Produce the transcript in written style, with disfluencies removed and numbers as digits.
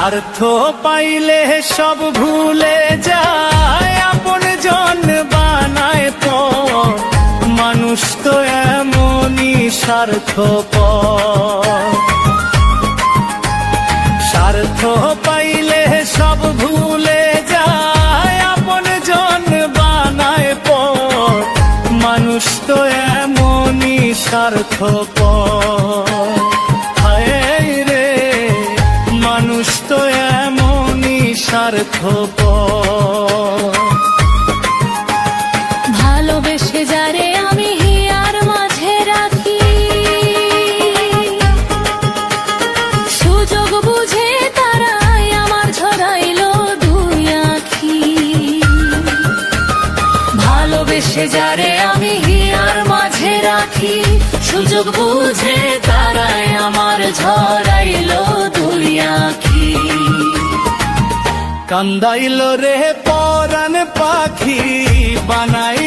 স্বার্থ পাইলে সব ভুলে যায়, আপন জন বানায় পর। মানুষ তো এমনই স্বার্থপর। স্বার্থ পাইলে সব ভুলে যায়, আপন জন বানায় পর। মানুষ তো এমনই স্বার্থপর। হায় রে, মানুষ তো এমনই স্বার্থপর। ভালোবেসে যারে আমি হিয়ার মাঝে রাখি, সুযোগ বুঝে তারাই আমার ঝরাইলো দুই আঁখি। ভালোবেসে যারে আমি হিয়ার মাঝে রাখি, সুযোগ বুঝে তারাই আমার ঝরাইলো দুই আঁখি। কান্দাইল রে পরাণ পাখি বানাই